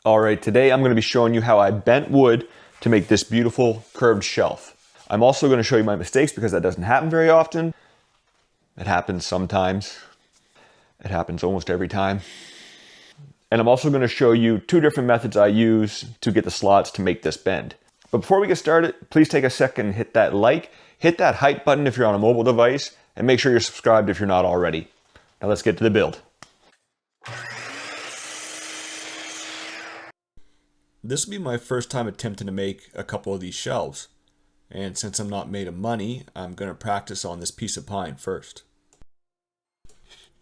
Alright, today I'm going to be showing you how I bent wood to make this beautiful curved shelf. I'm also going to show you my mistakes because that doesn't happen very often. It happens sometimes. It happens almost every time. And I'm also going to show you two different methods I use to get the slots to make this bend. But before we get started, please take a second and hit that like, hit that hype button if you're on a mobile device, and make sure you're subscribed if you're not already. Now let's get to the build. This will be my first time attempting to make a couple of these shelves. And since I'm not made of money, I'm going to practice on this piece of pine first.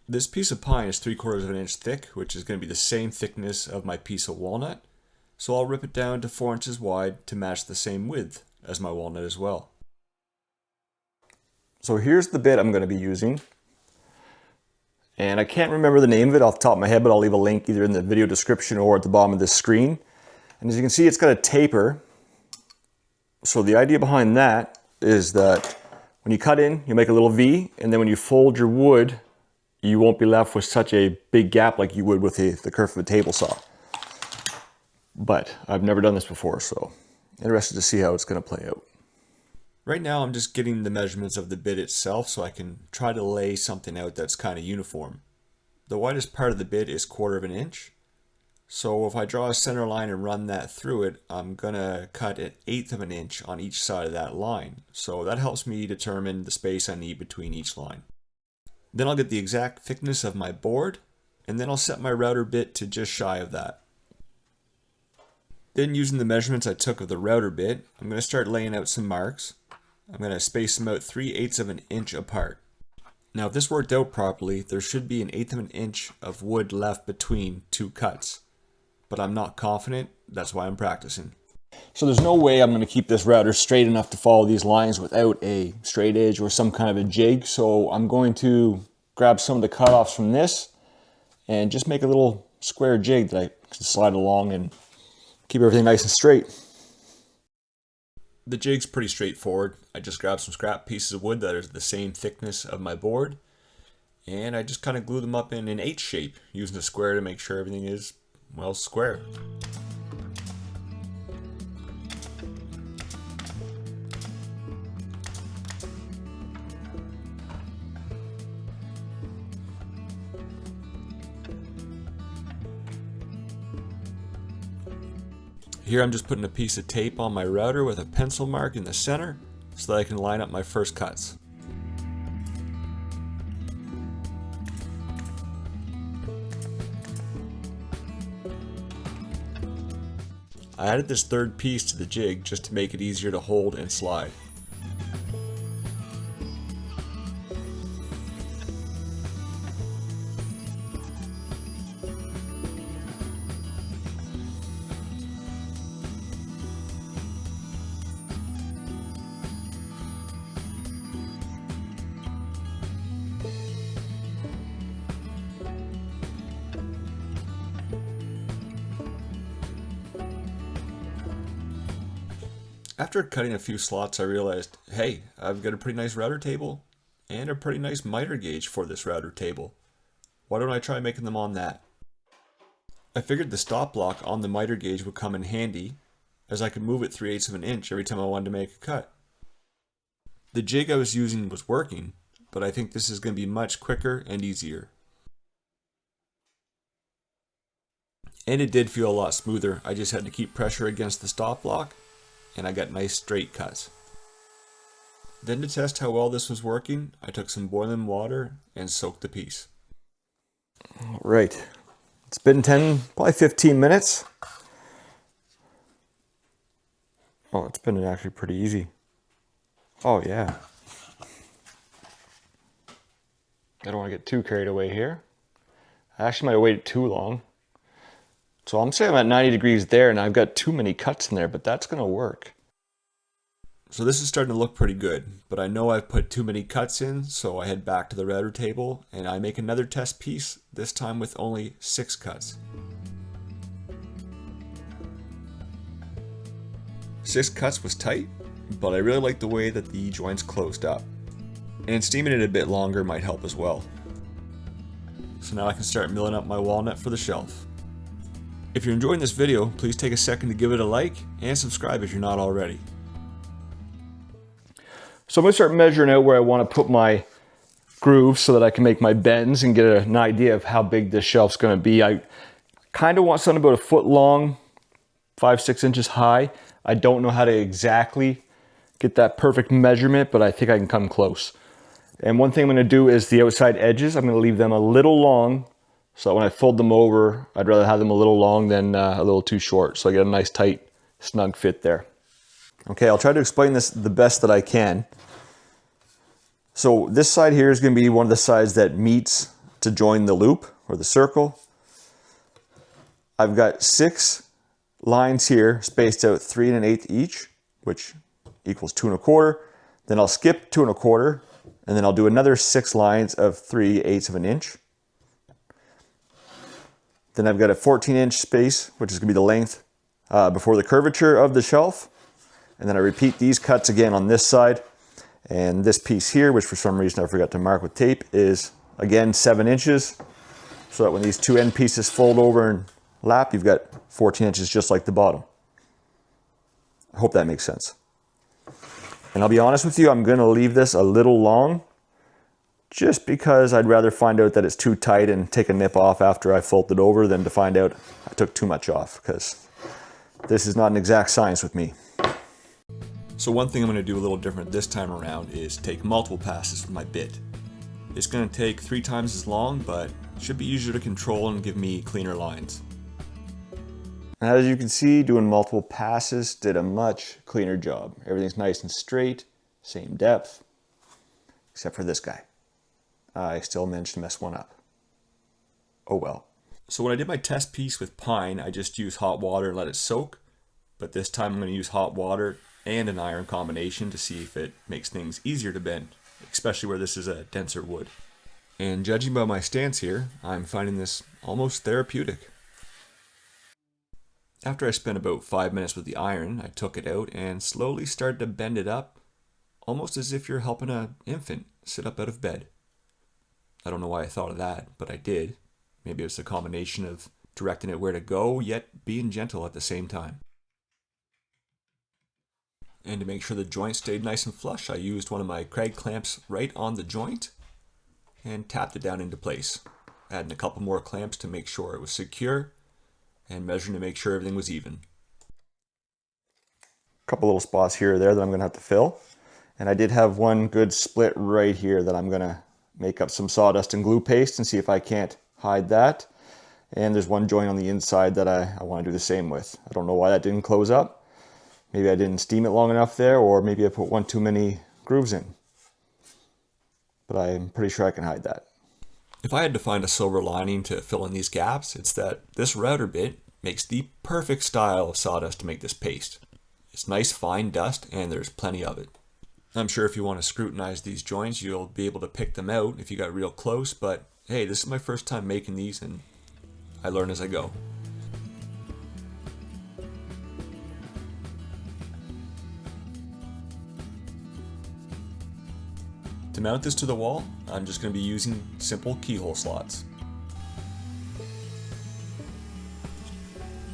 This piece of pine is 3/4 of an inch thick, which is going to be the same thickness of my piece of walnut. So I'll rip it down to 4 inches wide to match the same width as my walnut as well. So here's the bit I'm going to be using. And I can't remember the name of it off the top of my head, but I'll leave a link either in the video description or at the bottom of this screen. And as you can see, it's got a taper. So the idea behind that is that when you cut in, you make a little V, and then when you fold your wood, you won't be left with such a big gap like you would with the curve of a table saw. But I've never done this before, so interested to see how it's going to play out. Right now I'm just getting the measurements of the bit itself so I can try to lay something out that's kind of uniform. The widest part of the bit is 1/4 of an inch. So if I draw a center line and run that through it, I'm going to cut 1/8 of an inch on each side of that line. So that helps me determine the space I need between each line. Then I'll get the exact thickness of my board, and then I'll set my router bit to just shy of that. Then using the measurements I took of the router bit, I'm going to start laying out some marks. I'm going to space them out 3/8 of an inch apart. Now if this worked out properly, there should be 1/8 of an inch of wood left between two cuts. But I'm not confident, that's why I'm practicing. So there's no way I'm going to keep this router straight enough to follow these lines without a straight edge or some kind of a jig. So I'm going to grab some of the cutoffs from this and just make a little square jig that I can slide along and keep everything nice and straight. The jig's pretty straightforward. I just grabbed some scrap pieces of wood that are the same thickness of my board, and I just kind of glue them up in an H shape using a square to make sure everything is, well, square. Here I'm just putting a piece of tape on my router with a pencil mark in the center so that I can line up my first cuts. I added this third piece to the jig just to make it easier to hold and slide. After cutting a few slots, I realized, hey, I've got a pretty nice router table and a pretty nice miter gauge for this router table. Why don't I try making them on that? I figured the stop block on the miter gauge would come in handy, as I could move it 3/8 of an inch every time I wanted to make a cut. The jig I was using was working, but I think this is going to be much quicker and easier. And it did feel a lot smoother. I just had to keep pressure against the stop block, and I got nice straight cuts. Then to test how well this was working, I took some boiling water and soaked the piece. Alright, it's been probably 15 minutes. Oh, it's been actually pretty easy. Oh yeah. I don't want to get too carried away here. I actually might have waited too long. So I'm saying I'm at 90 degrees there and I've got too many cuts in there, but that's going to work. So this is starting to look pretty good, but I know I've put too many cuts in, so I head back to the router table and I make another test piece, this time with only 6 cuts. 6 cuts was tight, but I really like the way that the joints closed up. And steaming it a bit longer might help as well. So now I can start milling up my walnut for the shelf. If you're enjoying this video, please take a second to give it a like and subscribe if you're not already. So I'm going to start measuring out where I want to put my grooves so that I can make my bends and get an idea of how big this shelf's going to be. I kind of want something about 1 foot long, 5-6 inches high. I don't know how to exactly get that perfect measurement, but I think I can come close. And one thing I'm going to do is the outside edges, I'm going to leave them a little long, so that when I fold them over, I'd rather have them a little long than a little too short, so I get a nice tight snug fit there. Okay, I'll try to explain this the best that I can. So this side here is going to be one of the sides that meets to join the loop or the circle. I've got 6 lines here spaced out 3 1/8 each, which equals 2 1/4. Then I'll skip 2 1/4, and then I'll do another 6 lines of 3/8 of an inch. Then I've got a 14-inch space, which is going to be the length before the curvature of the shelf. And then I repeat these cuts again on this side. And this piece here, which for some reason I forgot to mark with tape, is again 7 inches. So that when these 2 end pieces fold over and lap, you've got 14 inches just like the bottom. I hope that makes sense. And I'll be honest with you, I'm going to leave this a little long just because I'd rather find out that it's too tight and take a nip off after I fold it over than to find out I took too much off, because this is not an exact science with me. So one thing I'm going to do a little different this time around is take multiple passes with my bit. It's going to take 3 times as long, but should be easier to control and give me cleaner lines. As you can see, doing multiple passes did a much cleaner job. Everything's nice and straight, same depth, except for this guy. I still managed to mess one up. Oh well. So when I did my test piece with pine, I just used hot water and let it soak. But this time I'm going to use hot water and an iron combination to see if it makes things easier to bend, especially where this is a denser wood. And judging by my stance here, I'm finding this almost therapeutic. After I spent about 5 minutes with the iron, I took it out and slowly started to bend it up, almost as if you're helping an infant sit up out of bed. I don't know why I thought of that, but I did. Maybe it's a combination of directing it where to go, yet being gentle at the same time. And to make sure the joint stayed nice and flush, I used one of my Kreg clamps right on the joint and tapped it down into place. Adding a couple more clamps to make sure it was secure and measuring to make sure everything was even. A couple little spots here or there that I'm going to have to fill. And I did have one good split right here that I'm going to make up some sawdust and glue paste and see if I can't hide that. And there's one joint on the inside that I want to do the same with. I don't know why that didn't close up. Maybe I didn't steam it long enough there, or maybe I put one too many grooves in. But I'm pretty sure I can hide that. If I had to find a silver lining to fill in these gaps, it's that this router bit makes the perfect style of sawdust to make this paste. It's nice fine dust and there's plenty of it. I'm sure if you want to scrutinize these joints, you'll be able to pick them out if you got real close, but hey, this is my first time making these and I learn as I go. To mount this to the wall, I'm just going to be using simple keyhole slots.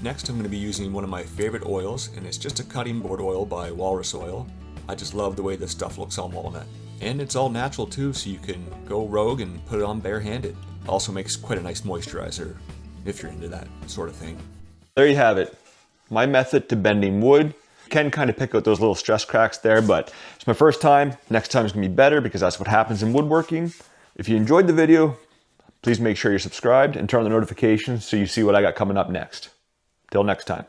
Next, I'm going to be using one of my favorite oils, and it's just a cutting board oil by Walrus Oil. I just love the way this stuff looks on walnut. And it's all natural too, so you can go rogue and put it on barehanded. Also makes quite a nice moisturizer, if you're into that sort of thing. There you have it. My method to bending wood. Can kind of pick out those little stress cracks there, but it's my first time. Next time is going to be better because that's what happens in woodworking. If you enjoyed the video, please make sure you're subscribed and turn on the notifications so you see what I got coming up next. Till next time.